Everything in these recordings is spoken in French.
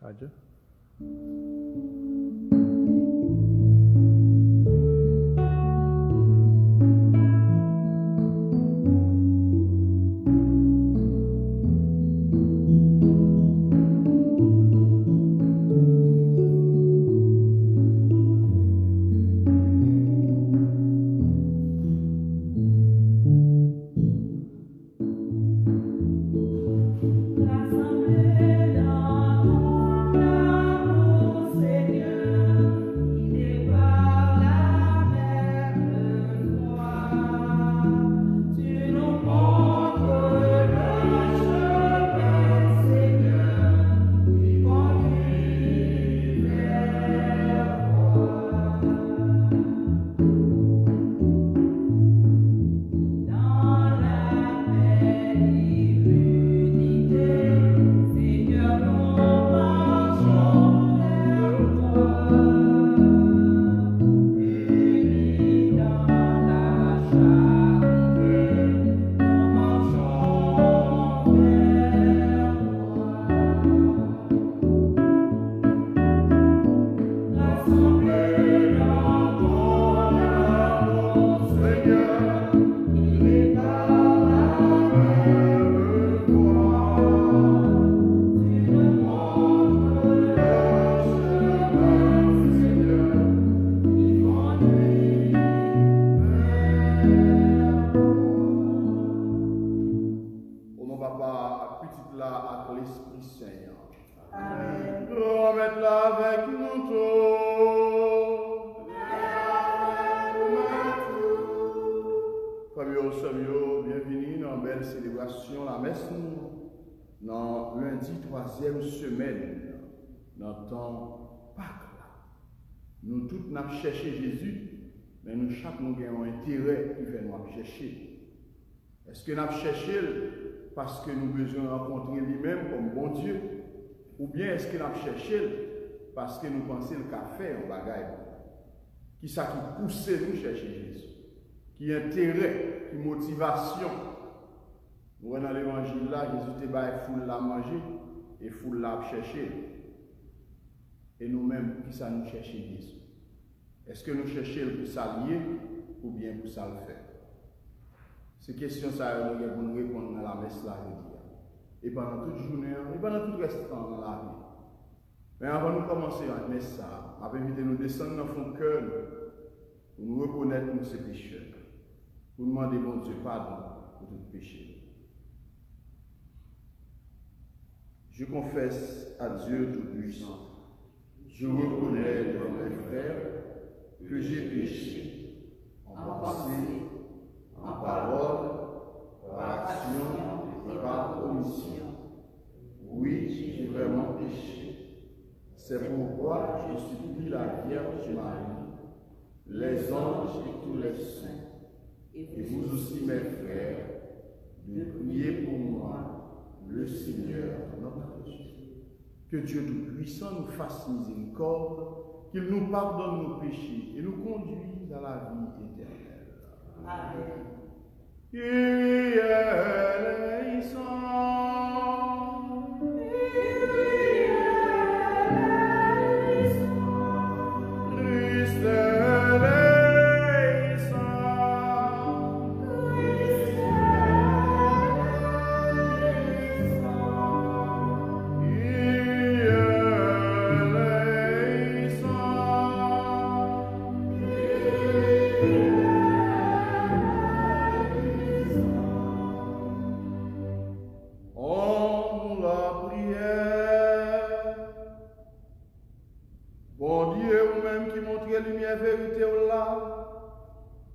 Adieu. Bienvenue dans une belle célébration, la messe dans lundi 3e semaine, dans le temps Pâques. Nous tous nous cherché Jésus, mais nous chaque nous avons un intérêt qui fait nous chercher. Est-ce que nous cherché parce que nous avons besoin de rencontrer lui-même comme bon Dieu, ou bien est-ce que nous cherché parce que nous pensons le café en bagaille? Qui ça qui pousse nous chercher Jésus? Qui intérêt, qui motivation. Nous voyons dans l'évangile là, Jésus te baille foule la manger et foule la chercher. Et nous-mêmes, qui ça nous chercher Jésus? Est-ce que nous cherchons pour s'allier ou bien pour ça le faire? Ces questions, ça nous pour nous répondre dans la messe là, et pendant toute journée, et pendant tout reste dans la vie. Mais avant de commencer la messe, ça, je vais inviter nous descendre dans notre cœur pour nous reconnaître nos pécheurs. Pour demander bon Dieu pardon pour tout péché. Je confesse à Dieu Tout-Puissant, je reconnais devant mes frères que j'ai péché en pensée, en parole, par action et par omission. Oui, j'ai vraiment péché. C'est pourquoi je supplie la Vierge Marie, les anges et tous les saints, et vous aussi mes frères, de prier pour moi, le Seigneur notre Dieu. Que Dieu Tout-Puissant nous fasse miséricorde, qu'il nous pardonne nos péchés et nous conduise à la vie éternelle. Amen.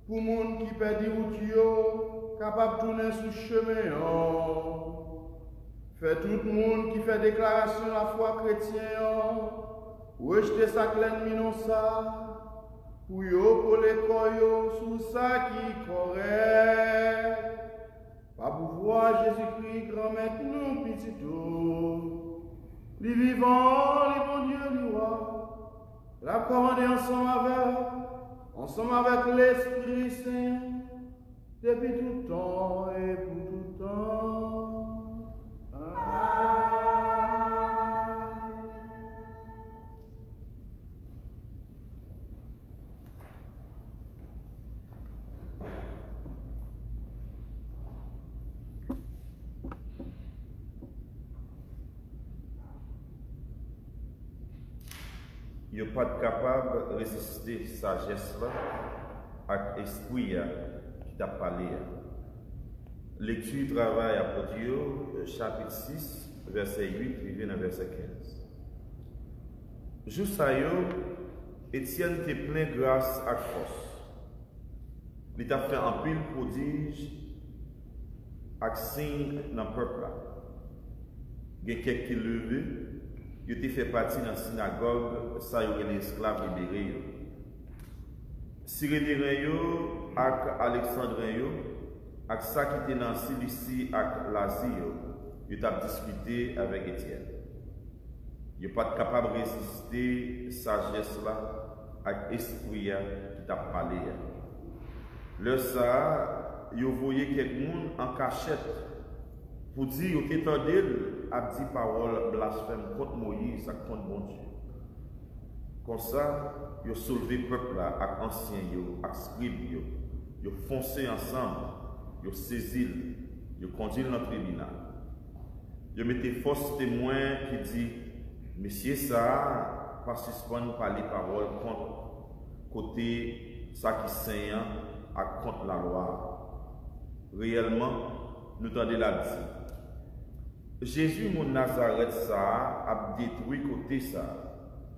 Pour monde qui perd route, capable de tourner sous chemin. Fait tout le monde qui fait déclaration de la foi chrétienne, rejeter sa l'ennemi non ça, pour yo coller koyo sous ça qui correct. Pas pouvoir Jésus-Christ grand maître nous petit tout. Les vivants, les bons dieux du roi, la commander ensemble avec l'Esprit Saint, depuis tout temps et pour tout temps. Amen. Yo pas capable de résister sagesse là avec esprit qui t'a parlé. Lecture travail à Dieu, chapitre 6, verset 8, et dans verset 15. Juste à yo, Étienne était plein de grâce et force. Il t'a fait un pile prodige et signe dans le peuple. Il y a quelques qui levé, il était fait partie dans la synagogue, ça y est les esclaves libérés. Cyrénéen et Alexandrien, avec ça qui était dans Cilicie et l'Asie, il a discuté avec Étienne. Il n'est pas capable de résister sagesse là avec esprit qui t'a parlé. Le ça, il voyait quelqu'un en cachette pour dire que t'entendez a dit parole blasphème contre Moïse et contre bon Dieu. Comme ça, il a soulevé le peuple là avec anciens, avec scribes, il a foncé ensemble, il a saisi, il a conduit dans le tribunal. Il a mis force témoin qui dit Monsieur, ça, pas suspendre parler parole contre côté ça qui saigne à contre la loi. Réellement, nous tendez la dit. Jésus, mon Nazareth, ça, a détruit côté ça.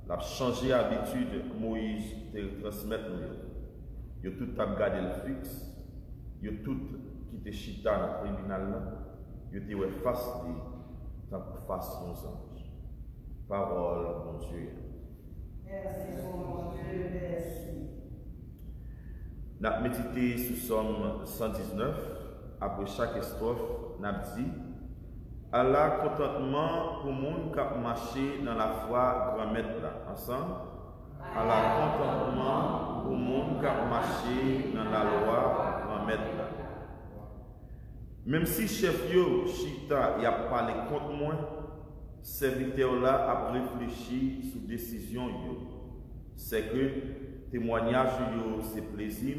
Il a changé l'habitude Moïse de transmettre nous. Il a tout gardé le fixe. Il a tout quitté chita dans le tribunal. Il a dit face de face nos anges. Parole, mon Dieu. Merci, mon Dieu, merci. Nous avons médité sur Somme 119. Après chaque strophe, nous avons dit Allah contentement pour le monde qui a marché dans la foi grand maître là. Ensemble. Allah contentement pour le monde qui a marché dans la loi grand maître là. Même si chef yo, Chita, il a parlé contre moi, serviteur là a réfléchi sur décision yo. C'est que témoignage yo c'est plaisir,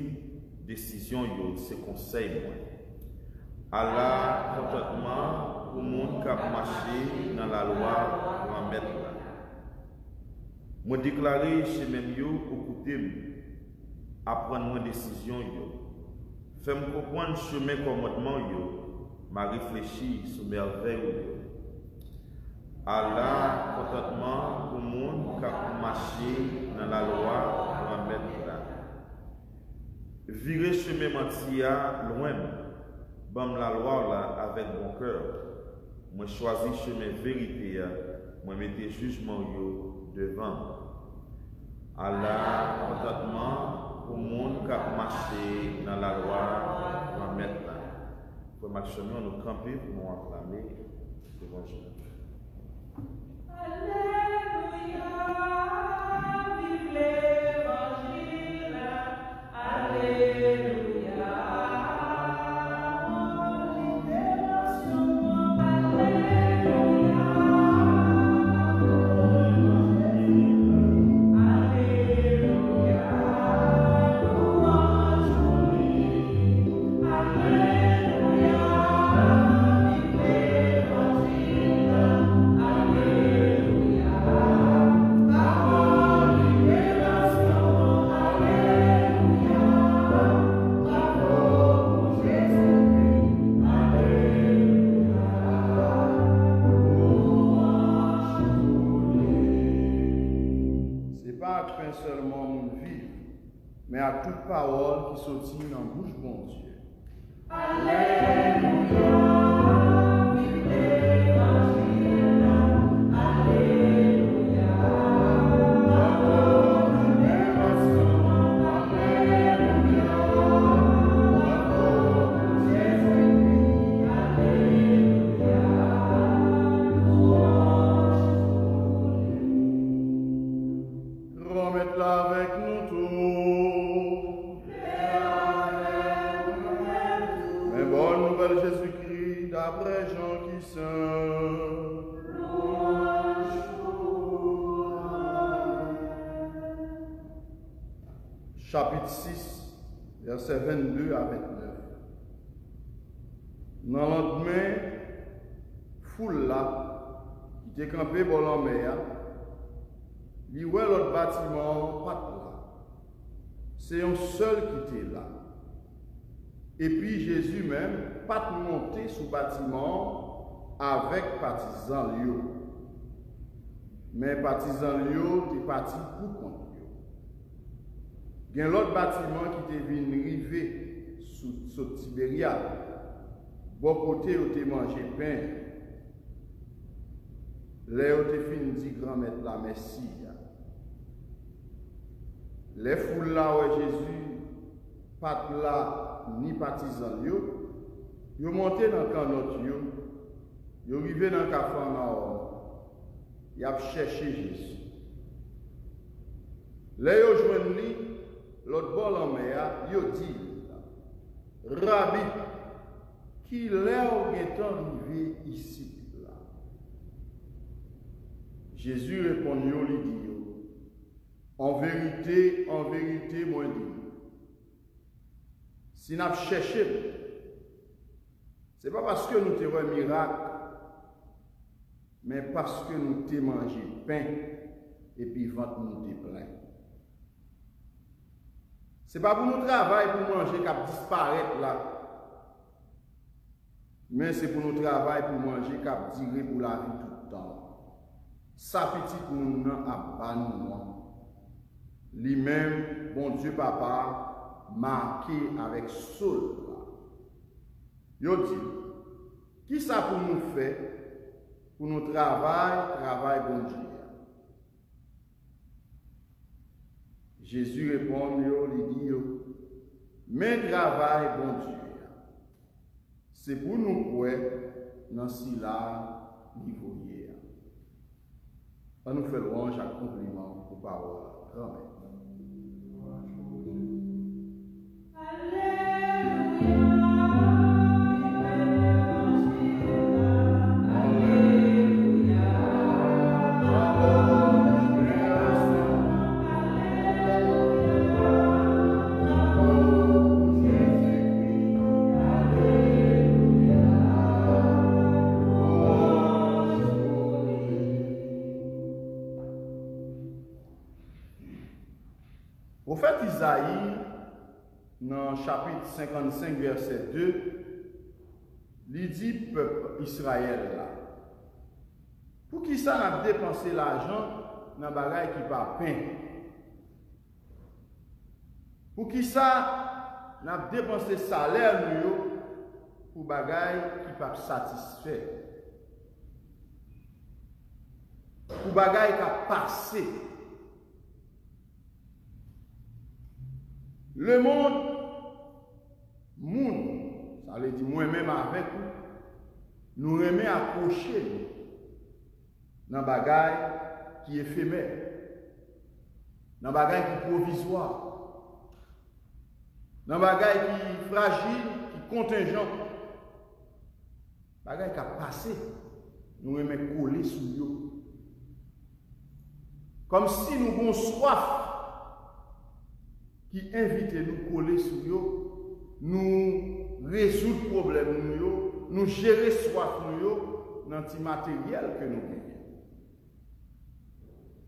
décision yo c'est conseil moi. Allah contentement pour monde qui a marché dans la loi grand maître là. Moi déclarer chez même yo écoutez à prendre une décision yo. Fais-moi comprendre le chemin commandement yo, m'a réfléchi sur merveille. Allah contentement pour le monde qui a marché dans la loi pour en mettre là. Virer chemin mentia loin, bam la loi là avec bon cœur. Moi choisi chemin vérité, moi mettez jugement yo devant. Allah contentement pour le monde qui a marché dans la loi pour en mettre là. Pour ma chemin nous camper pour nous acclamer devant Jésus. Alléluia, vive l'Évangile, Alléluia, libération, Alléluia, Alléluia, louange pour lui, Alléluia, vive l'Évangile, Alléluia. Seulement mon vivre, mais à toute parole qui sortit dans la bouche bon Dieu. Alléluia, vive l'Évangile, Alléluia, bravo, libération, Alléluia, bravo, Jésus-Christ, Alléluia, louange pour lui. Remettre-la avec nous tous. Mais bonne nouvelle Jésus-Christ, d'après Jean qui saint. Chapitre 6, versets 22 à 29. Dans le lendemain, foule là, qui était campée pour la mer, li wè l'autre bâtiment pas là. C'est un seul qui était là. Et puis Jésus même pas monté sous bâtiment avec partisans lieux. Mais partisans lieux t'es parti pour compte. Il y a l'autre bâtiment qui était venu river sous Tibériade. Bon côté où t'es mangé pain. Là où t'es fini dit grand-maître la Messie. Les foules là où Jésus, pas là, ni partisan yo monté dans le canot yo arrivé dans le Capharnaüm, y a cherché Jésus. Là yo joindre lui, l'autre bord en mer, yo dit, Rabbi, qui l'heure est arrivé ici là. Jésus répond yo lui dit yo. En vérité, moi dis. Si nous cherchons, ce n'est pas parce que nous avons un miracle, mais parce que nous avons mangé pain et puis ventre nous est plein. Ce n'est pas pour nous travailler pour manger qu'à disparaître là, mais c'est pour nous travailler pour manger qu'à durer pour la vie tout le temps. Ça petit nous a pas nous. Lui-même, bon Dieu Papa, marqué avec sol. Yo dit, qui ça pour nous faire? Pour nous travail bon Dieu. Jésus répond, il dit, mais travail bon Dieu. C'est pour nous quoi dans si là niveau hier. On nous fait louange à compliment pour parole. Amen. Prophète Isaïe, dans chapitre 55, verset 2, il dit peuple Israël là. Pour qui ça n'a dépensé l'argent dans bagaille qui pas pain? Pour qui ça n'a dépensé salaire nous pour bagaille qui pas satisfait? Pour bagaille qui a passé? Le monde, ça veut dire moi-même avec nous remet accrocher dans le bagage qui est éphémère, dans le bagage qui est provisoire, dans le bagage qui est fragile, qui est contingent, le bagage qui a passé, nous remet coller sur nous. Comme si nous avons soif qui invite nous coller sur nous résoudre le problème, nous gérer soif dans le matériel que nous gagnons.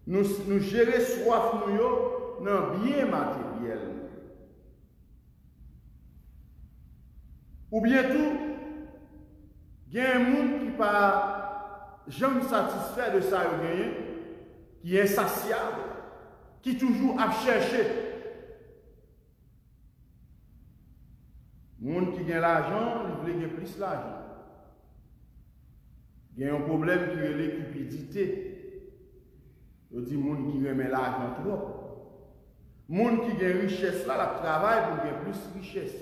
Nous gérer soif dans le bien matériel. Ou bien tout, il y a un monde qui n'est pas jamais satisfait de ça, qui est insatiable, qui toujours a cherché. Les gens qui ont l'argent, ils veulent plus l'argent. Il y a un problème qui est la cupidité. Je dis, les gens qui remettent l'argent trop. Les gens qui ont une richesse là, la travail pour gagner plus de richesse.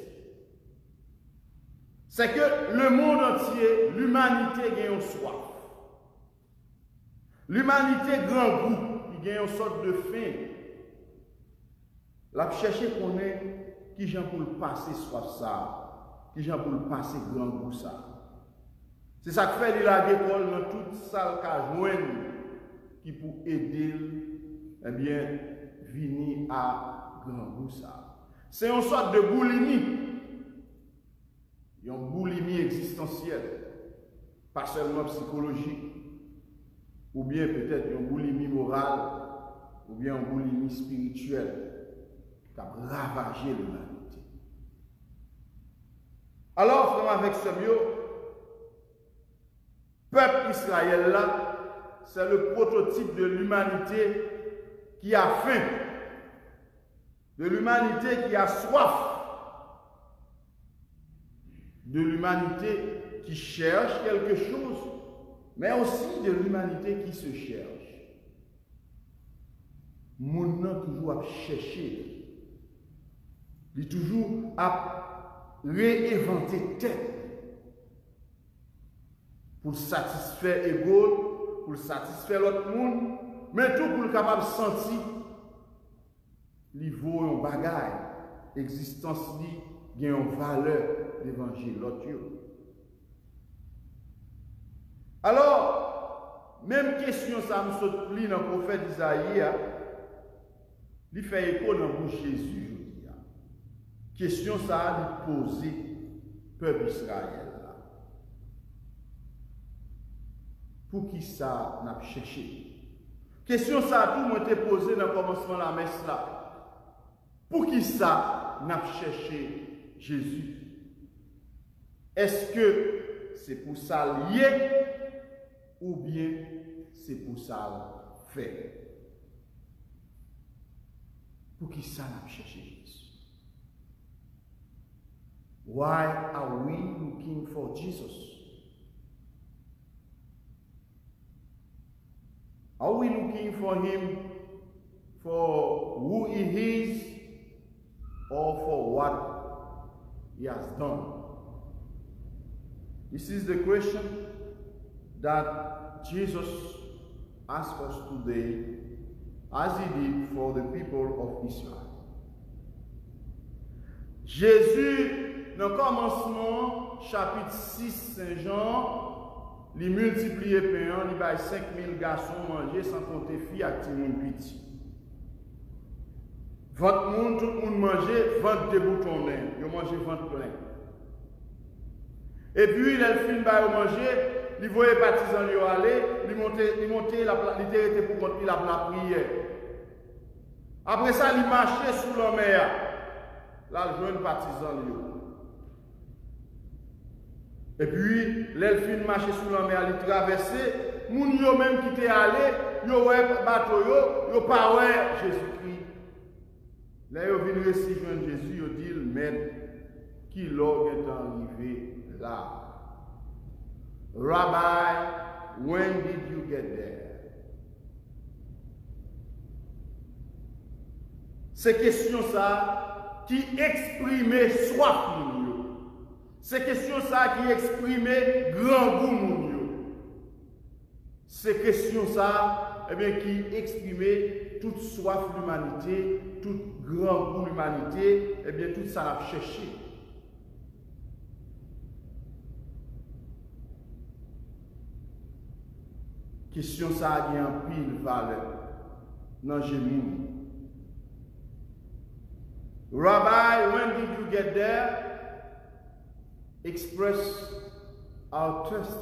C'est que le monde entier, l'humanité a une soif. L'humanité grand goût, il a une sorte de faim. La chercher qu'on est. Qui j'en pour le passer soif ça, qui j'en pour le passer grand goût ça. C'est ça que fait la l'école dans toute salle qu'a joindre qui pour aider eh bien venir à grand goût ça. C'est une sorte de boulimie. Il y a une boulimie existentielle, pas seulement psychologique, ou bien peut-être une boulimie morale, ou bien une boulimie spirituelle qui a ravagé l'humanité. Alors, frère, avec ce mieux, peuple Israël là, c'est le prototype de l'humanité qui a faim, de l'humanité qui a soif, de l'humanité qui cherche quelque chose, mais aussi de l'humanité qui se cherche. Mon nom toujours à chercher, il toujours à réinventer tête pour satisfaire l'ego, pour satisfaire l'autre monde, mais tout pour le capable de sentir niveau un bagage, existence li a une valeur d'évangile l'autre. Alors, même question ça me saute pli dans le prophète Isaïe, il fait écho dans le bouche Jésus, je dis. Question ça lui poser peuple Israël là. Pour qui ça n'a pas cherché? Question ça tout m'a été posé dans le commencement de la messe là. Pour qui ça n'a pas cherché Jésus? Est-ce que c'est pour ça lié ou bien c'est pour ça faire? Pour qui ça n'a pas cherché Jésus? Why are we looking for Jesus? Are we looking for him for who he is or for what he has done? This is the question that Jesus asks us today, as he did for the people of Israel. Jésus, dans le commencement, chapitre 6, Saint Jean, il multiplie pain, il baille 5000 garçons manger sans compter filles et petit monde petit. Votre monde, tout le monde mangeait, ventre de boutons d'air, ils mangeaient ventre plein. Et puis, il a fini de manger, il voyait les partisans lui aller, il montait, il était pour continuer la prière. Après ça, il marchait sous la mer. Là, il jouait un partisan lui. Et puis, l'elfine marchait sous la mer, il traversait. Les gens même qui étaient allés, ils voyaient bateau, ils ne pas Jésus-Christ. Là, ils viennent recevoir Jésus, ils disent, Maître, qui l'or est arrivé là? Rabbi, when did you get there? C'est question ça qui exprimait soif nous. C'est question ça qui exprimait grand goût nous. C'est question ça qui exprimait toute soif de l'humanité, tout grand goût de l'humanité, tout ça l'a cherché. Question ça a un pile valeur dans Jésus. Rabbi, when did you get there? Express our thirst,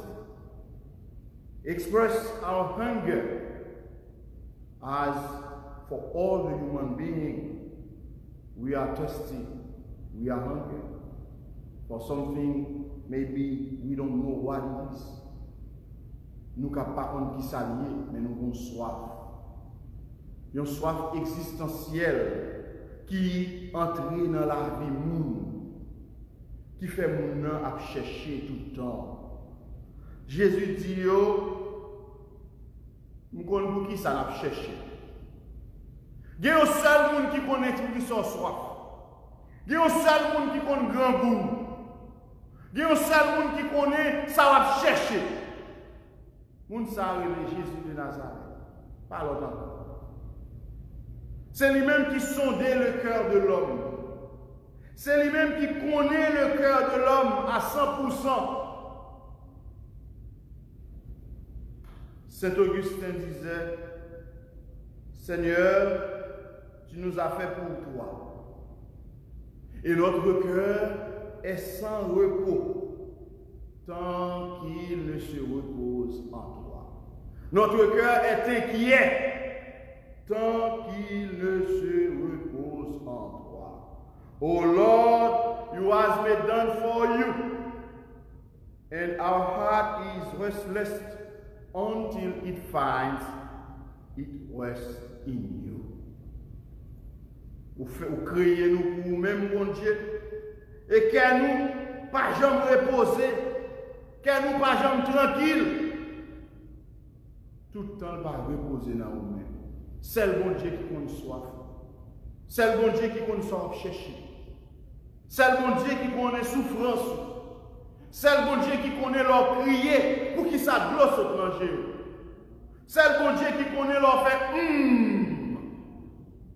express our hunger, as for all the human beings, we are thirsty, we are hungry for something maybe we don't know what it is. Nous ne pouvons pas comprendre qui ça lié, mais nous avons soif. Une soif existentielle qui entre dans la vie monde, qui fait mon nom à chercher tout le temps. Jésus dit yo, nous connaissons pour qui ça n'a cherché. Il y a un seul monde qui connaît tout son soif. Il y a un seul monde qui connaît grand goût. Il y a un seul monde qui connaît ça va chercher. Moun sa relè Jésus de Nazareth. Pas l'autre. C'est lui-même qui sondait le cœur de l'homme. C'est lui-même qui connaît le cœur de l'homme à 100%. Saint Augustin disait, Seigneur, tu nous as fait pour toi. Et notre cœur est sans repos tant qu'il ne se repose en toi. Notre cœur est inquiet tant qu'il ne se repose en toi. O Lord, you has made done for you, and our heart is restless until it finds it rests in you. Ou créez nous pour nous-mêmes, bon Dieu, et que nous pas jamais reposer, que nous pas jamais tranquille. Tout le temps, pas reposer dans nous-mêmes. C'est le bon Dieu qui connaît soif. C'est le bon Dieu qui connaît soif chercher. C'est le bon Dieu qui connaît souffrance. C'est le bon Dieu qui connaît leur crier pour qu'il s'adlosse au manger. C'est le bon Dieu qui connaît leur faire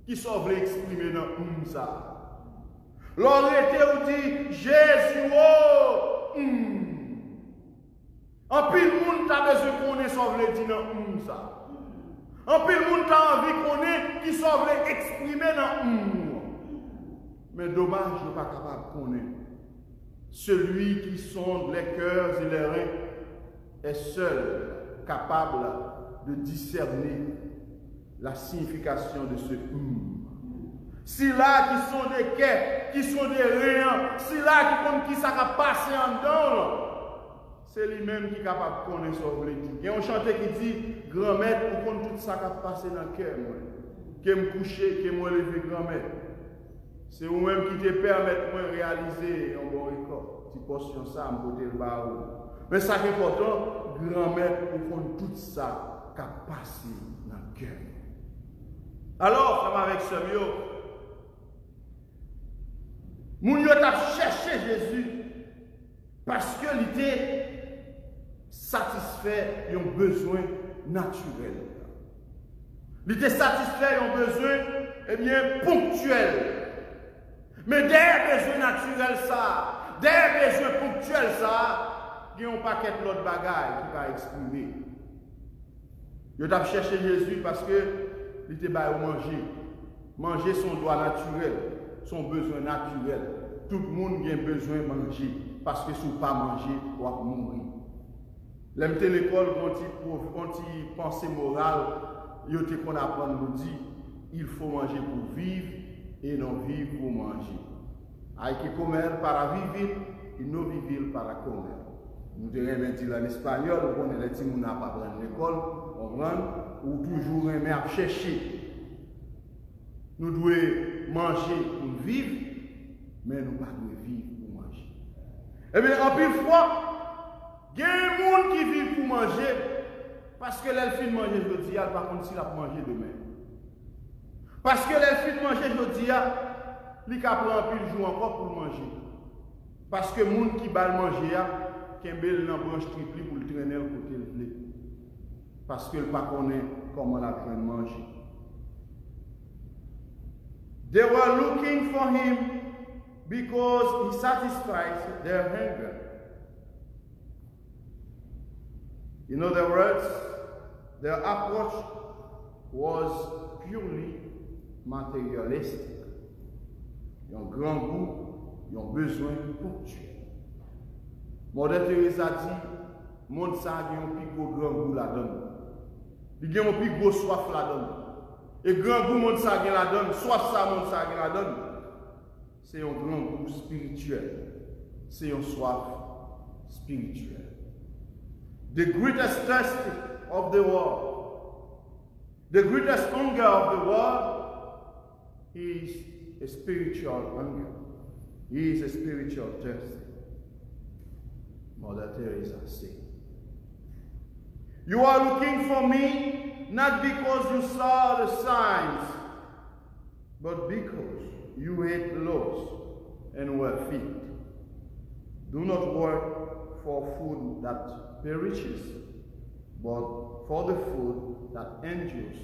qui sauve l'exprimer dans ça. L'on était ou dit Jésus, oh, En pile monde t'a besoin qu'on ait sauve le dit dans ça. En pile monde t'a envie qu'on ait qui sauve l'exprimer dans Mais dommage, je ne suis pas capable qu'on ait. Celui qui sonde les cœurs et les reins est seul capable de discerner la signification de ce Si là qui sont des quais, qui sont des reins, si là qui ça va passer en dedans, c'est lui-même qui est capable de connaître son vrai. Il y a un chanteur qui dit grand-mère, pour qu'on tout ça qui va passer dans le cœur, qui me coucher, qui me lever grand-mère. C'est vous-même qui te permet de réaliser un bon record. Si portion ça, me côté le bas. Mais ça qui est important, grand-mère, pour qu'on tout ça qui va passer dans le cœur. Alors, ça va avec ce mieux. Moun yo t'a cherché Jésus parce que il était satisfait d'un besoin naturel. Il était satisfait d'un besoin ponctuel. Mais derrière besoin naturel ça, derrière besoin ponctuel ça, il y a un paquet d'autres bagages qui va exprimer. Yo t'a cherché Jésus parce que il était bail manger. Manger son droit naturel. Son besoin naturel. Tout le monde a besoin de manger. Parce que si vous ne pas manger, vous allez mourir. L'aime l'école, quand il pensée morale, il qu'on apprend nous dit, il faut manger pour vivre et non vivre pour manger. Aïe qui comer para vivre, il ne vivre para comer. Nous devons dire en espagnol, on est les petits qui n'ont pas prendre l'école, on prend, ou toujours aimer à chercher. Nous devons manger pour vivre, mais nous ne pas vivre pour manger. Eh bien, en plus fois, il y a des gens qui vivent pour manger, parce que l'elfine manger aujourd'hui, par contre, s'il a manger demain. Parce que l'elfine manger aujourd'hui, il a pris un peu de jour encore pour manger. Parce que les gens qui va manger, qui ont une branche triple pour le traîner le côté le blé. Parce que le pas connaît comment la traîne manger. They were looking for him because he satisfies their hunger. In other words, their approach was purely materialistic. Ils ont un grand goût, ils ont besoin ponctuel. Mère Teresa dit, monde ça a un plus gros grand goût là-dedans. Il y a un plus gros soif là-dedans. Et grand goût, monde ça la donne, soif ça, monde ça la donne. C'est un grand goût spirituel. C'est un soif spirituel. The greatest thirst of the world, the greatest hunger of the world is a spiritual hunger. Is a spiritual thirst. Mother Teresa said. You are looking for me not because you saw the signs, but because you ate loaves and were fed. Do not work for food that perishes, but for the food that endures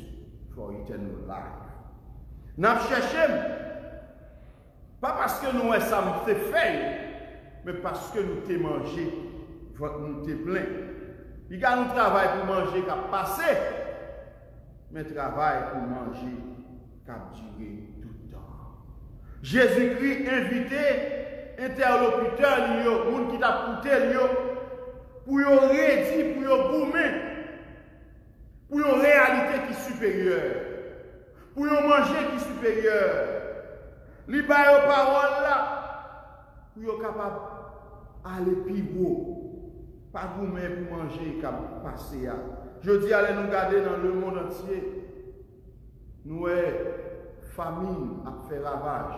for eternal life. N'a cherché pas parce que nous ça nous fait, mais parce que nous t'ai mangé, nous t'ai plein. Il y a un travail pour manger qui a passé, mais travail pour manger qui a duré tout le temps. Jésus-Christ invité interlocuteur, les gens qui t'a coûté, pour y redire, pour y boumer, pour une réalité qui est supérieure. pour yon manger qui supérieur. Li ba yo parole là, pour yon capable aller plus haut. Pas vous-même pour manger qui passer. Je dis, allez nous garder dans le monde entier. Nous, famine a fait ravage.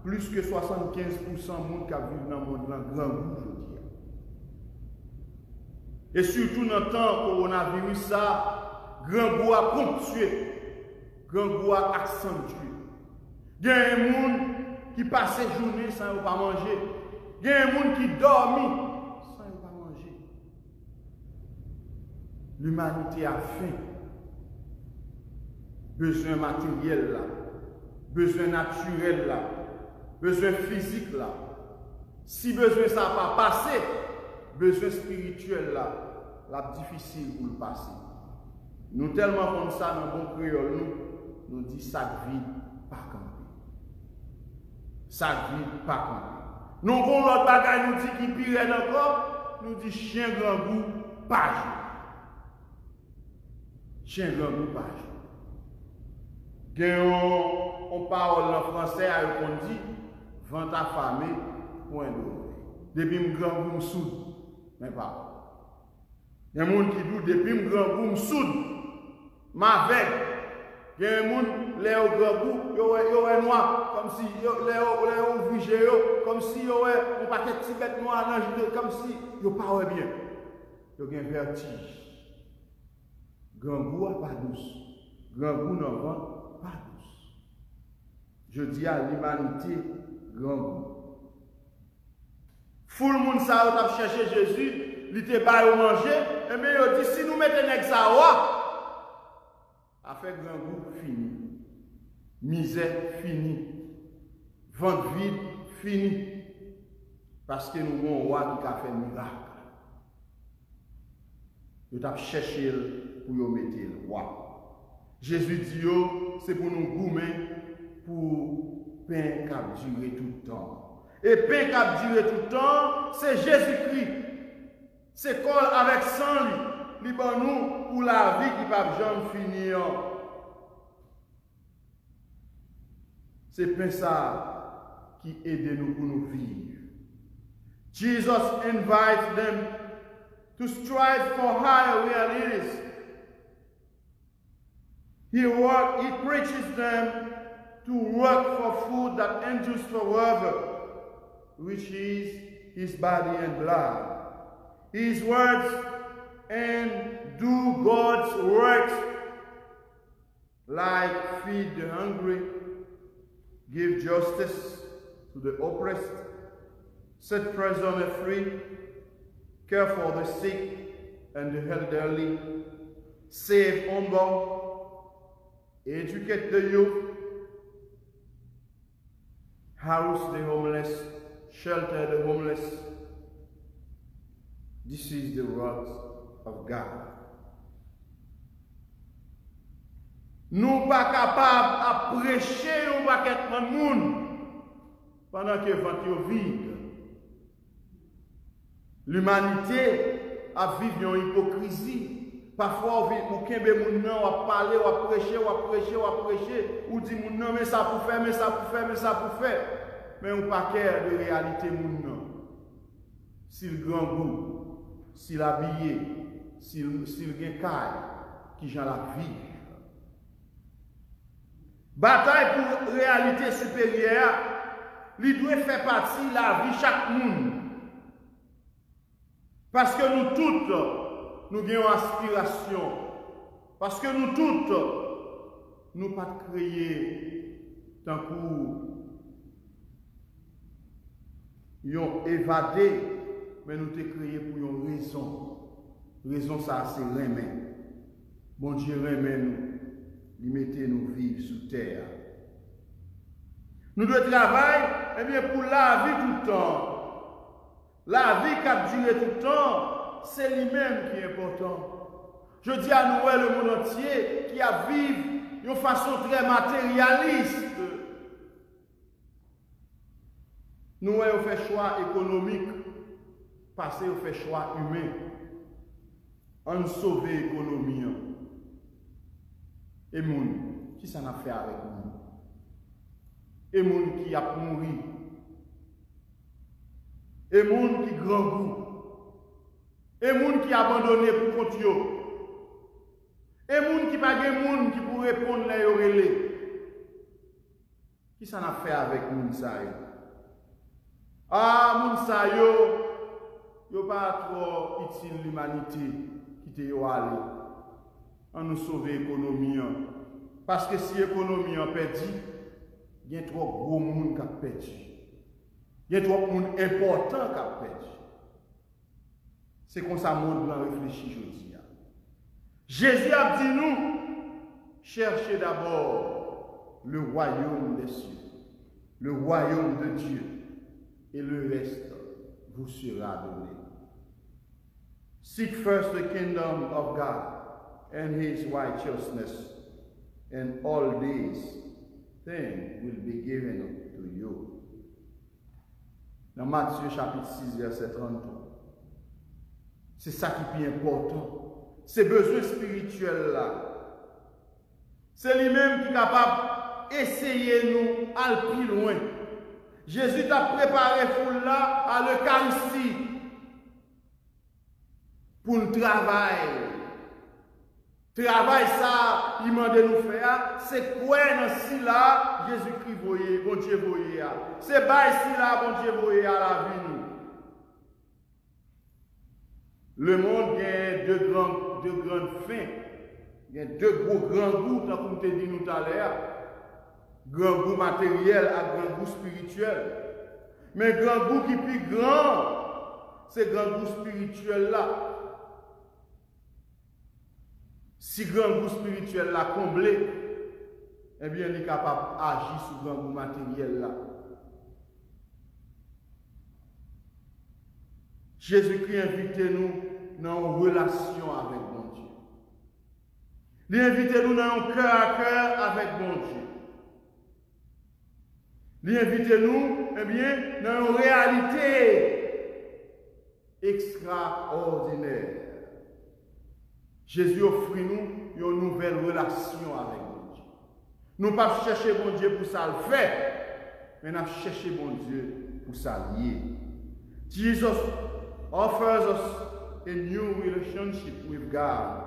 Plus que 75% de monde qui vivent dans le monde, dans le grand goût, je dis. Et surtout dans le temps coronavirus, ça, grand goût a ponctué, grand goût a accentué. Il y a des gens qui passent la journée sans pas manger. Il y a des gens qui dorment sans pas manger. L'humanité a faim. Besoin matériel là, besoin naturel là, besoin physique là. Si besoin ça n'a pas passé, besoin spirituel là, la difficile pour le passer. Nous tellement comme ça dans le bon créole, nous dit ça vide pas camper. Ça vide pas camper. Nous avons l'autre bagaille nous dit qui pire encore, nous dit chien grand goût pas jouer. Chien grand goût pas jouer. On parle en français, on dit vent affamé, point d'eau. Depuis mon grand goût me soude, mais pas. Il y a des gens qui disent depuis mon grand goût me soude, ma veille. Il y a des gens qui les grand goût, ils sont noirs, comme si les ouvriers, comme si ils ont un paquet de tibet noir, comme si ils ne parlent pas bien. Ils ont un vertige. Grand goût n'est pas douce. Grand goût n'a pas. Pas douce. Je dis à l'humanité, grand goût. Tout le monde ça a cherché Jésus, il était pas au manger, et bien il dit si nous mettons un ça a fait grand goût fini. Misère fini. Vente vide fini. Parce que nous avons un roi qui a fait un miracle. Il a cherché pour nous mettre le roi. Jésus dit, c'est pour nous goumer pour pain qui a duré tout le temps. Et pain qui a duré tout le temps, c'est Jésus-Christ. C'est corps avec sang, lui nous pour la vie qui ne va jamais finir. C'est pain ça qui aide nous pour nous vivre. Jesus invites them to strive for higher realities. He preaches them to work for food that endures forever, which is his body and blood. His words and do God's works, like feed the hungry, give justice to the oppressed, set prisoners free, care for the sick and the elderly, save humble, educate the youth, house the homeless, shelter the homeless. This is the word of God. Nous pas capables de prêcher un paquet de monde pendant que le vent est vide. L'humanité a vécu une hypocrisie. Parfois, on kembe moun nan, on parler, on prêcher, ou dit moun nan, mais ça pour faire, mais ça pour faire, mais ça pour faire. Mais on pas care de réalité moun nan. S'il grand goût, s'il habillé, s'il gen caille, qui j'en la vie. Bataille pour réalité supérieure, il doit faire partie de la vie de chaque monde. Parce que nous toutes, nous avons une aspiration. Parce que nous toutes, nous pas créer tant que nous évadé, mais nous te créé pour une raison. Raison ça, c'est remet. Bon Dieu remet nous. Il mettait nous vivre sous terre. Nous devons travailler pour la vie tout le temps. La vie qui a duré tout le temps, c'est lui-même qui est important. Je dis à nous, le monde entier, qui a vécu d'une façon très matérialiste. Nous avons fait choix économique, passé au fait choix humain. On sauve l'économie. Et moun, qui ça n'a fait avec nous? Et moun qui a mouru. Et moun qui grand goût. Et moun qui abandonné pour compte yo. Et moun qui pas gen moun qui pour répondre là yo relé. Qui ça n'a fait avec moun sa yo? Ah, moun sa yo pas trop utile l'humanité qui te yo aller. On nous sauver l'économie. Parce que si l'économie a perdu, il y a trop gros monde qui a perdu. Il y a trop de monde important qui a perdu. C'est comme ça que le monde réfléchit aujourd'hui. Jésus a dit nous, cherchez d'abord le royaume des cieux, le royaume de Dieu, et le reste vous sera donné. Seek first the kingdom of God and his righteousness, and all these things will be given to you. Dans Matthieu chapitre 6, verset 33. C'est ça qui est important. Ces besoins spirituels là. C'est lui-même qui est capable d'essayer nous aller plus loin. Jésus t'a préparé pour là à l'Eucharistie. Pour le travail. Travail ça, il m'a de nous faire, c'est quoi dans si là, Jésus-Christ voyait, bon Dieu voyait. C'est pas ici là, bon Dieu voyait à la vie nous. Le monde a deux grandes fins. Il y a deux grands goûts, comme on te dit nous tout à l'heure. Grand goût matériel et grand goût spirituel. Mais grand goût qui est plus grand, c'est grand goût spirituel là. Si grand goût spirituel l'a comblé, eh bien, il est capable d'agir sur grand goût matériel là. Jésus-Christ invite nous dans une relation avec mon Dieu. Il invite nous dans un cœur à cœur avec mon Dieu. Il invite nous, eh bien, dans une réalité extraordinaire. Jésus offre nous une nouvelle relation avec mon Dieu. Nous ne pas chercher mon Dieu pour ça le faire, mais nous chercher mon Dieu pour ça lier. Jesus offers us a new relationship with God.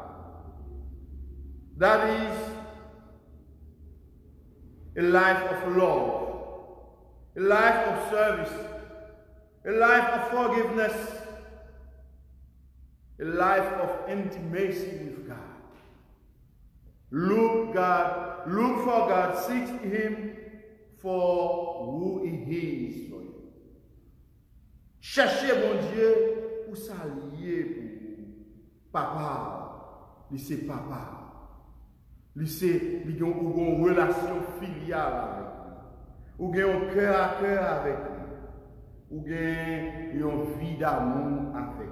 That is a life of love, a life of service, a life of forgiveness, a life of intimacy with God. Look for God, seek Him for who He is for you. Cherchez mon Dieu pour s'allier pour papa, c'est papa. C'est une relation filiale avec lui. Ou un cœur à cœur avec lui. Ou une vie d'amour avec lui.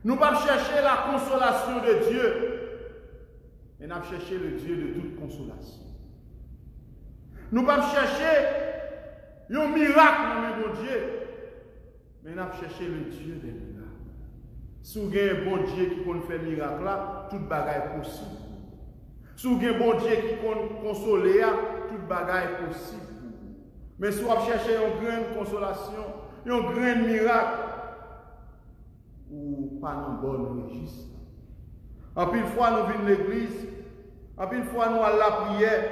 Nous ne pas chercher la consolation de Dieu, mais nous chercher le Dieu de toute consolation. Nous ne pas chercher un miracle dans mon Dieu, mais nous chercher le Dieu des miracles. Si vous avez un bon Dieu qui peut faire miracle là, toute bagaille est possible. Si vous avez un bon Dieu qui peut consoler, toute bagaille est possible. Mais si vous cherchez une grande consolation, un grand miracle, ou pas dans le bon registre. En plus, une fois nous venons de l'église, en plus, une fois nous allons à la prière,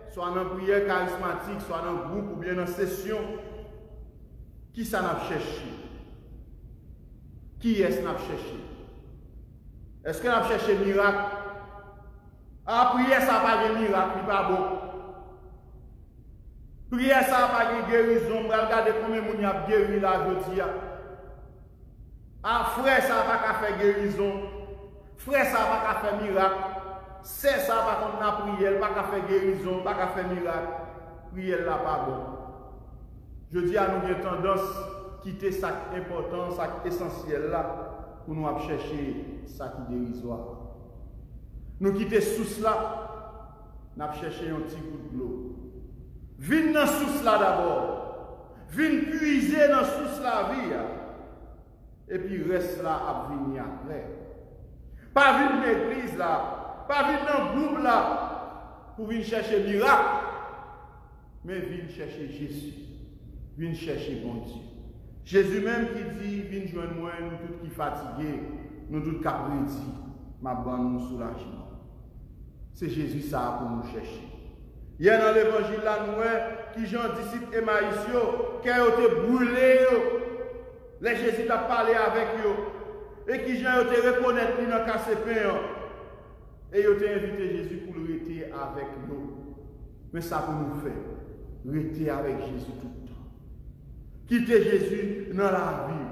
soit dans la prière charismatique, soit dans le groupe ou bien dans la session, qui ça n'a cherché? Qui est-ce n'a cherché? Est-ce qu'on a cherché miracle? Ah, prière, ça n'a pas de miracle, il n'est pas bon. Prière, ça n'a pas de guérison. Regardez combien de gens ont guéri là aujourd'hui. Ah, frère, ça n'a pas faire guérison. Frère, ça n'a pas faire miracle. C'est ça, pas qu'on a prière, pas faire guérison, pas faire miracle. Prière là, pas bon. Je dis à nous, une tendance à quitter ça important, ça essentiel là, pour nous chercher ça qui est dérisoire. Nous quitter sous là, nous chercher un petit coup de l'eau. Viens dans sous là d'abord. Viens puiser dans sous la vie. Et puis reste là à venir après. Pas venir dans l'église là, pas venir dans le groupe là, pour venir chercher miracle, mais viens chercher Jésus. Viens chercher bon Dieu. Jésus même qui dit, viens joindre moi, nous tous qui fatigués, nous tous qui prédits, ma bande nous soulagement. C'est Jésus ça pour nous chercher. Hier dans l'évangile là, nous qui Jean disciples Emmaüs, qui ont été brûlés, les Jésus a parlé avec eux, et qui Jean a été reconnaître dans le casse-pain, et ils ont invité Jésus pour le rester avec nous. Mais ça pour nous faire, rester avec Jésus tout le temps. Quitter Jésus dans la vie.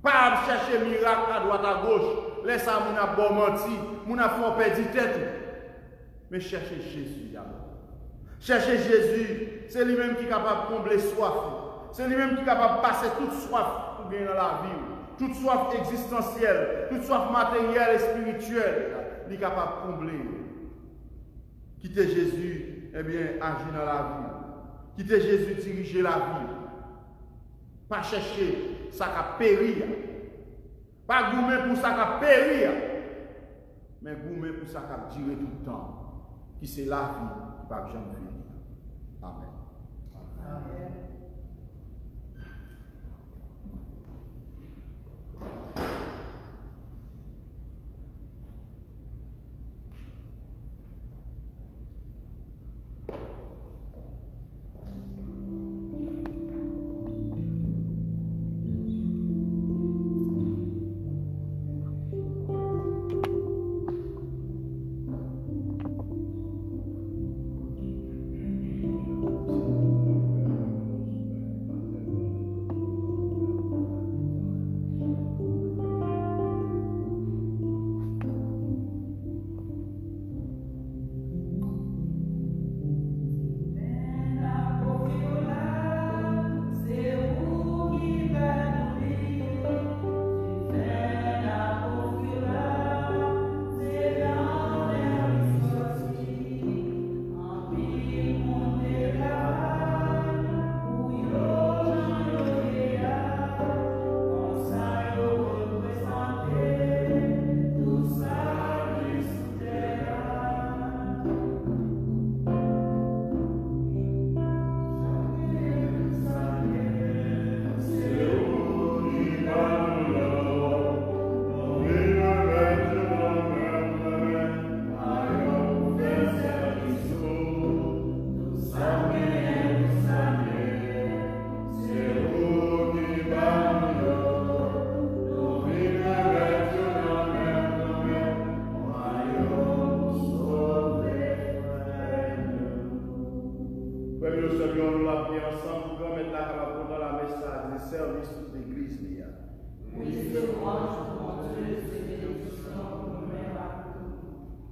Pas chercher miracle à droite à gauche. Laisse ça, mon a bon menti, mon a fait perdre tête. Mais chercher Jésus d'abord. Chercher Jésus, c'est lui-même qui est capable de combler soif. C'est lui-même qui est capable de passer toute soif pour gagner dans la vie. Toute soif existentielle, toute soif matérielle et spirituelle, il est capable de combler. Quitter Jésus, eh bien, agir dans la vie. Quitter Jésus, diriger la vie. Pas chercher ça qui a péri. Pas goumer pour ça qui a péri. Mais goumer pour ça qui a duré tout le temps. Qui c'est la vie qui va jamais finir. Amen. Amen.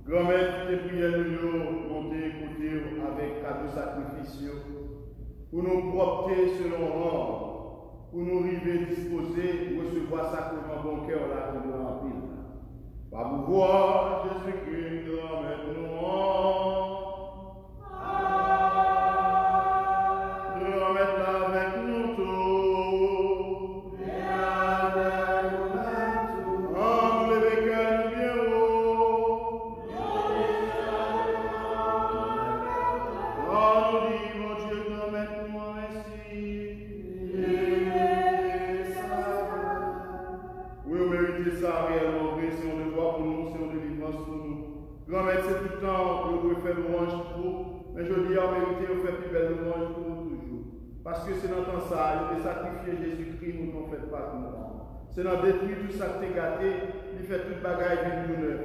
Grand-mère, tes prières nous montez, écoutez avec cadeau sacrificieux, pour nous propter selon rang, pour nous arriver disposés, recevoir sacrement bon cœur là que nous remplir. Par pouvoir, Jésus-Christ, grand-mère, nous grand-mère là avec nous tous. Grand-mère, c'est tout le temps que vous faites louange pour, mais je dis en vérité, vous faites plus belle louange pour nous toujours. Parce que c'est dans le temps ça, il a sacrifié Jésus-Christ, nous n'en faites pas tout le temps. C'est dans détruire tout ça qui est gâté, il fait toute bagaille de nous neuf.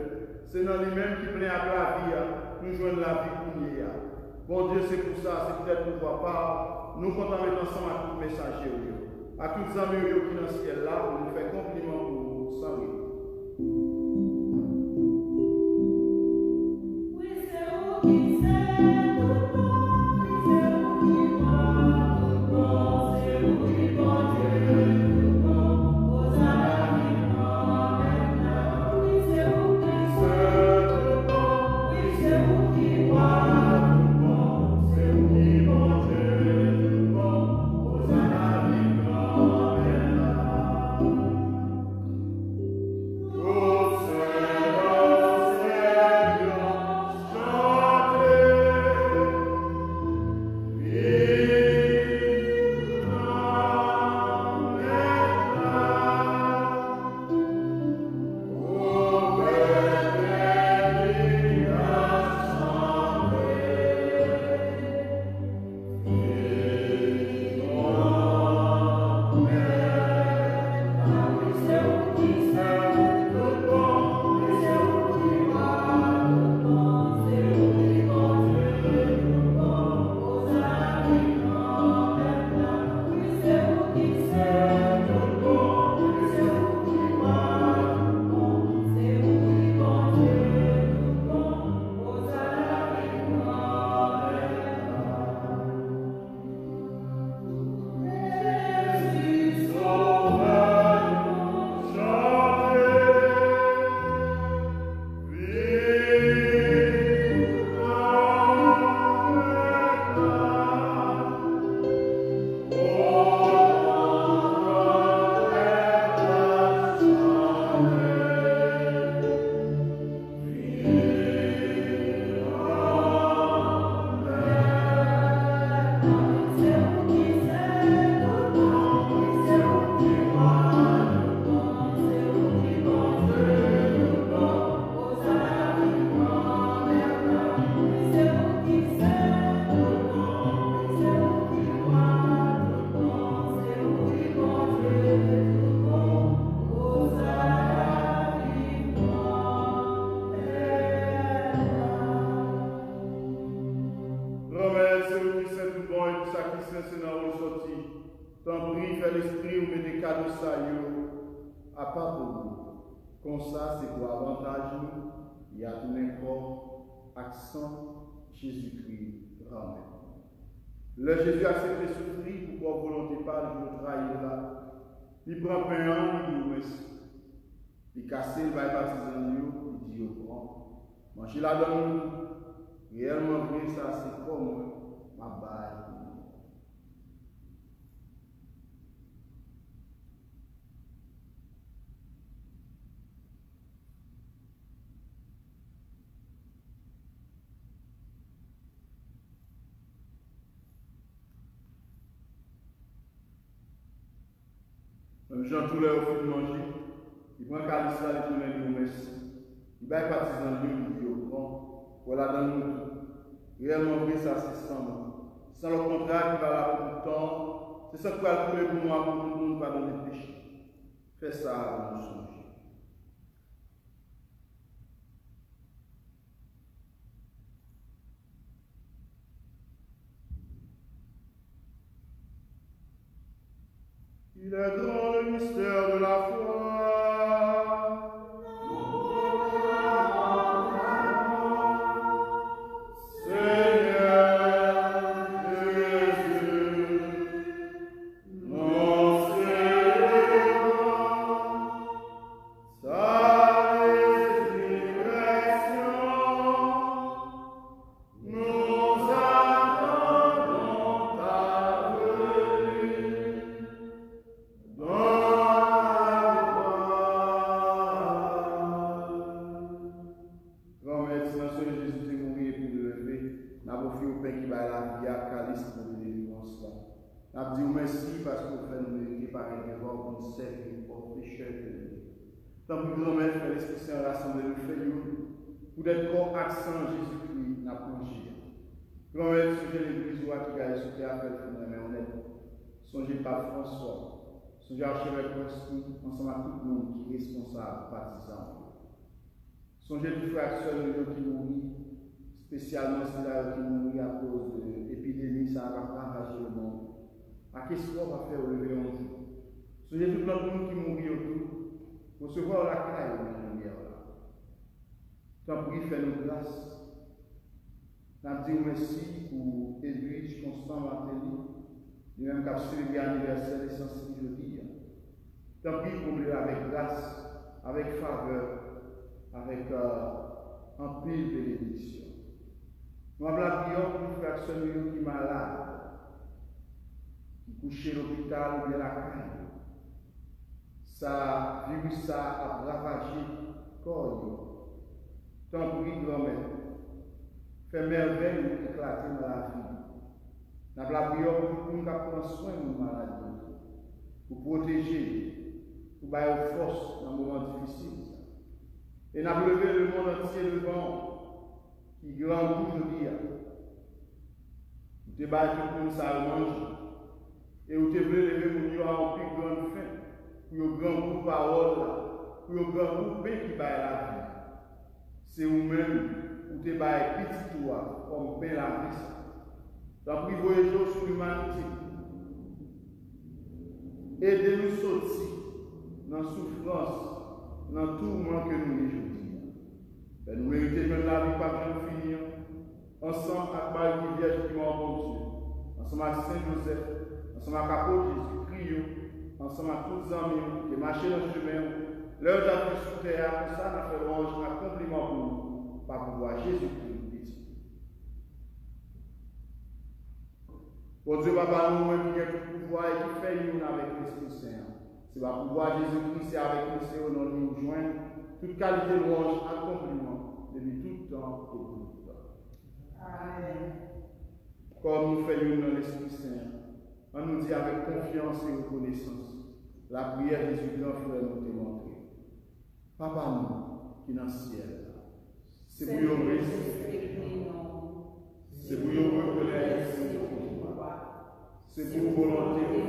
C'est dans lui-même qui plaît à la vie, nous joignons la vie pour nous. Bon Dieu, c'est pour ça, c'est peut-être pour voir pas. Nous comptons mettre ensemble à tous les messagers, à tous les amis qui sont dans le ciel là, pour nous faire compliment pour vous, sans rire. c'est eux qui sont tout bon et tout ça qui c'est dans le sorti. Tant prie, fais l'esprit ou met des cadeaux ça, à part pour nous. Comme ça, c'est pour avantage nous. Il y a tout un corps, accent, Jésus-Christ. Amen. Le Jésus a accepté ce prix pour volonté pas de trahir là. Il prend pain, il dit merci. Il casse, il va baptiser nous, il dit au grand. Manger la donne, réellement vrai, ça c'est comme ma balle. Même Jean tout l'heure au fin de manger, il prend calice là, il tourne lui merci. Il va baptiser dans lui, il dit au grand, voilà dans nous tout. Réellement vrai, ça c'est sans le contraire qui va là pour le temps. C'est ça qui va couler pour moi, pour tout le monde, pardon des péchés. Fais ça avant de changer. Il est grand le mystère de la foi. Tant que grand-mère fait l'Esprit Saint rassemblé le fait pour être corps accent Jésus-Christ n'a plongé. Grand-mère, songez l'église qui gagne ce qui a fait le mais honnête. Songez pas François. Songez archevêque Preston, ensemble à tout le monde qui est responsable, partisan. Songez les frères qui mourent, spécialement ceux qui mourent à cause de l'épidémie, ça va ravager le monde. À qu'est-ce qu'on va faire au lever un jour? Songez tout le monde qui mourut autour. Recevoir la caille de la lumière là. Tant pis, fais-nous grâce. Nous disons merci pour Edwige Constant Martelly, lui-même qui a célébré l'anniversaire essentiel de dire. Tant pis pour lui avec grâce, avec faveur, avec un pile de bénédiction. Nous avons la prière pour le frère qui est malade, qui couche à l'hôpital ou bien la caille. Ça, virus ça a ravagé le corps. Tant pis, grand-mère. Fait merveille pour éclater dans la vie. Nous avons la prière pour nous prendre soin de nos maladies, pour protéger, pour bailler force dans les moments difficiles. Et nous avons levé le monde entier devant, qui grand aujourd'hui. Vous te baillez tout le monde ça mange. Et vous te lever pour nous avoir une plus grande faim. Pour le grand groupe parole, pour le grand groupe qui baille la vie. C'est vous-même, vous te baille petit toi, comme bien la vie. Donc, vous voyez sur l'humanité. Aidez-nous sortir dans la souffrance, dans tout moment que nous vivons. Nous méritons même la vie par nous finir. Ensemble avec Marie Vierge qui m'a bon Dieu. Ensemble avec Saint-Joseph. Ensemble avec l'apôtre Jésus, prions. Ensemble à tous les amis qui marchent dans le chemin, l'heure d'après sur terre, pour ça, nous faisons un compliment pour nous, par pouvoir Jésus-Christ. Pour Dieu, Papa, nous-mêmes qui avons tout pouvoir et qui fait nous avec l'Esprit Saint. C'est par pouvoir Jésus-Christ, c'est avec nous, c'est au nom de nous joindre. Toute qualité de louange, accomplissement, depuis tout le temps et tout le temps. Amen. Comme nous faisons dans l'Esprit Saint. On nous dit avec confiance et reconnaissance, la prière de Jésus grand frère nous démontrer. Papa nous, qui est dans le ciel, c'est pour nous résister, c'est pour nous reconnaître, c'est pour volonté de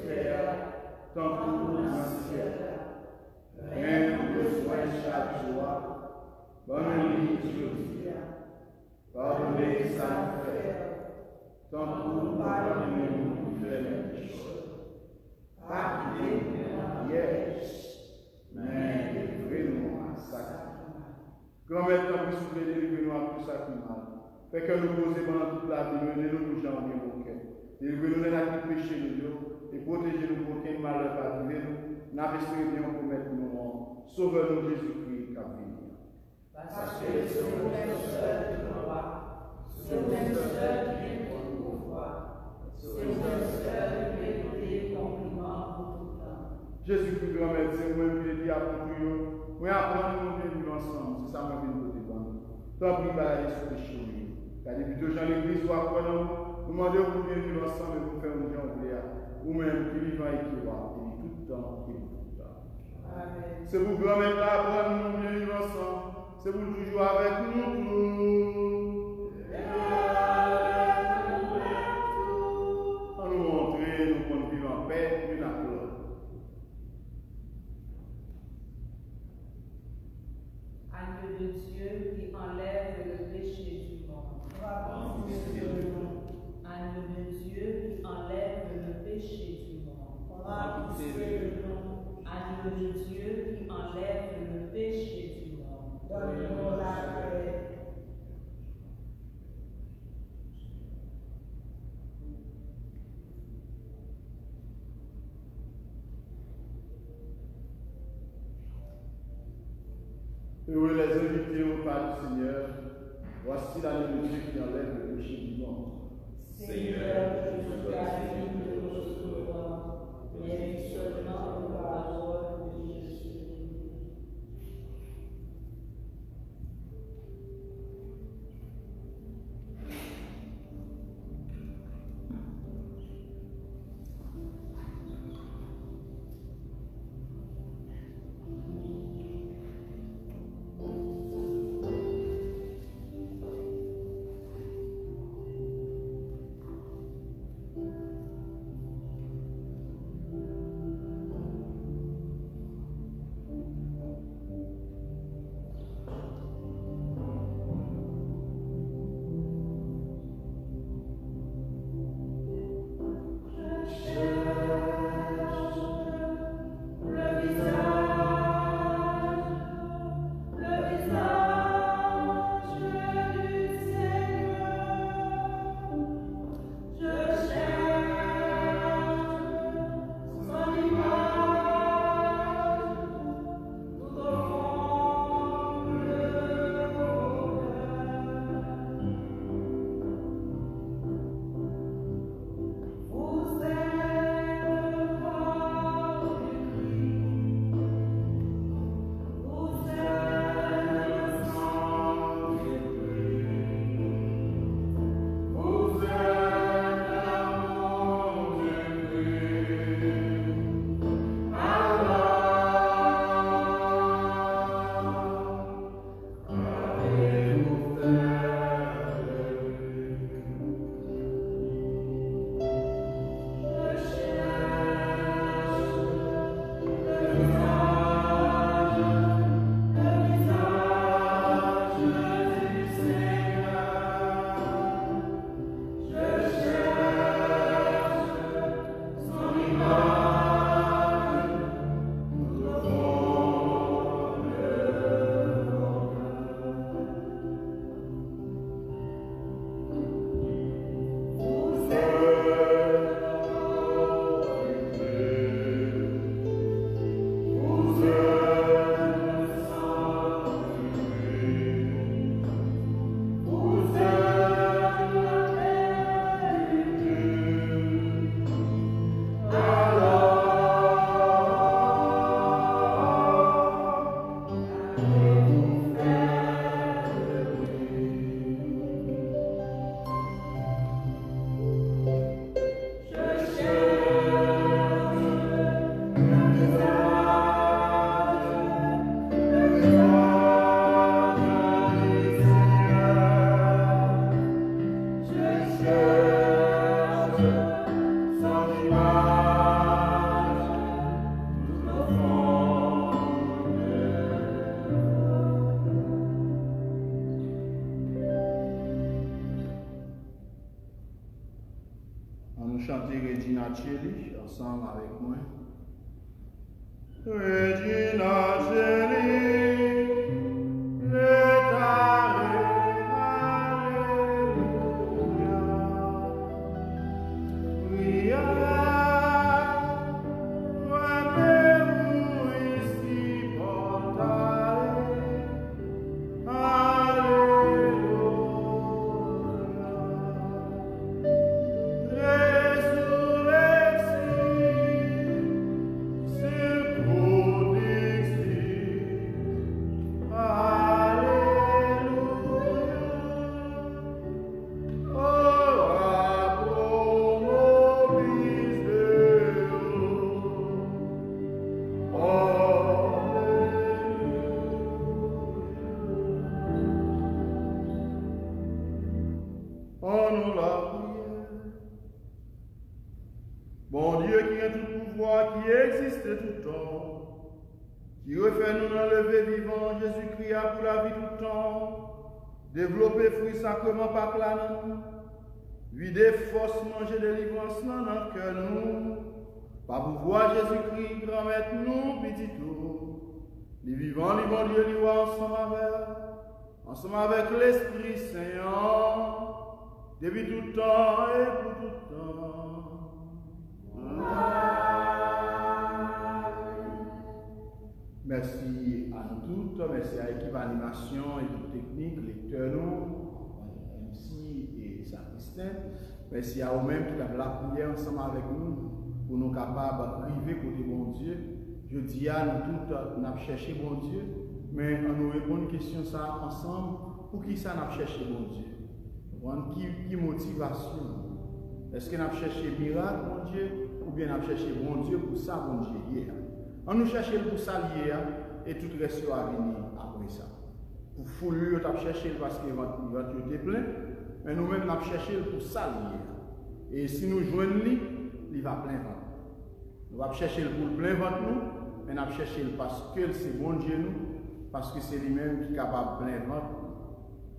faire tant que nous dans le ciel. Rien que besoin chaque jour, bonne nuit, Dieu, pardonnez ça nous fait. Fait que nous poser pendant toute la vie, nous nous bouger en bien au cœur. Délivrez-nous de la péché de Dieu et protégez-nous pour qu'un malheur pas arriver nous. N'avez-vous bien pour mettre nous en Sauveur-nous Jésus-Christ, car Parce que c'est le même seul qui nous voit, c'est le même seul qui est pour nous pouvoir, c'est le même seul qui est pour les compliments pour tout le temps. Jésus-Christ, grand médecin, moi-même, je dis à vous, moi, apprendre nous bien vivre ensemble, c'est ça, moi, je vais vous demander. Tant pis, par l'esprit chéri. Car depuis deux ans, l'église soit pour nous, nous demandons pour bien vivre ensemble et pour faire un bien ouvert, ou même qui vivant et qui va, et tout le temps et pour tout le temps. Amen. C'est vous, grand maître, apprendre nous bien vivre ensemble, c'est vous toujours avec nous tous. À nous montrer, nous pouvons vivre en paix, une à l'autre. Agneau de Dieu qui enlève le péché du monde. Agneau de Dieu qui enlève le péché du monde. Agneau de Dieu qui enlève le péché du monde. Donne-nous la paix. Heureux les invités au pas du Seigneur, voici l'agneau de Dieu qui enlève le péché du monde. Seigneur, je suis digne de recevoir, mais seulement une parole de Jésus. chanter Regina Cheli ensemble avec moi. Regina Cheli, let faisons la prière. Bon Dieu qui est tout pouvoir, qui existe tout le temps, qui refait nous dans le lever vivant, Jésus-Christ a pour la vie tout le temps, développer fruit sacrement par là nous, vider force, manger délivrance dans notre cœur nous, par pouvoir Jésus-Christ, grand maître nous, petit tout, les vivants, les bon Dieu, les rois ensemble avec l'Esprit Saint, depuis tout le temps et pour tout le temps. Merci à nous toutes, merci à l'équipe animation et toute technique, lecteurs nous, MC et Saint-Christin. Merci à vous-mêmes qui ont la prière ensemble avec nous pour nous capables d'arriver côté bon Dieu. Je dis à nous toutes, nous avons cherché bon Dieu, mais on nous répond une question ça ensemble. Pour qui ça nous cherché bon Dieu? Qui motivation? Est-ce que nous avons cherché miracle, bon Dieu, ou bien nous avons cherché bon Dieu pour ça, bon Dieu? On nous cherche pour ça lié, et tout le reste va venir après ça. Pour foule, nous avons cherché parce que votre était plein, mais nous-mêmes nous avons cherché pour ça lié. Et si nous joignons lui, il va plein ventre. Nous allons chercher pour plein ventre nous, mais nous allons chercher parce que c'est bon Dieu nous, parce que c'est lui-même qui est capable de plein ventre,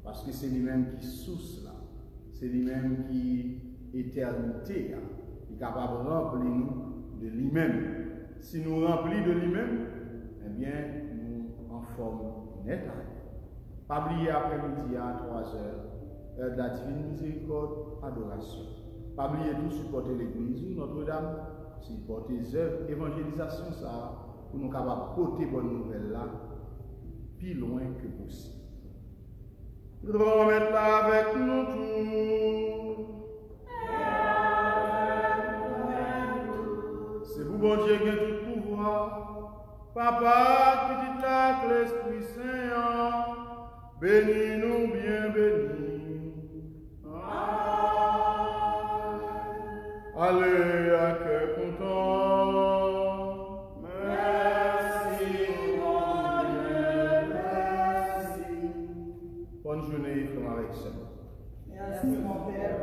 parce que c'est lui-même qui source là, c'est lui-même qui éternité, qui est capable de remplir nous de lui-même. Si nous remplissons de lui-même, eh bien, nous en forme nette. Pas oublier après-midi à 3h, heure de la divine miséricorde, adoration. Pas oublier tout supporter l'église ou Notre-Dame, supporter les œuvres, évangélisation, ça, pour nous capables de porter bonne nouvelle là, plus loin que possible. Remettre là avec nous tous. C'est pour bon Dieu qui a tout pouvoir. Papa, petit lac, l'Esprit Saint, bénis-nous bien bénis. Allez, à cœur content. Merci, mon Dieu, merci. Bonne journée, frère avec ça. Merci, mon Père.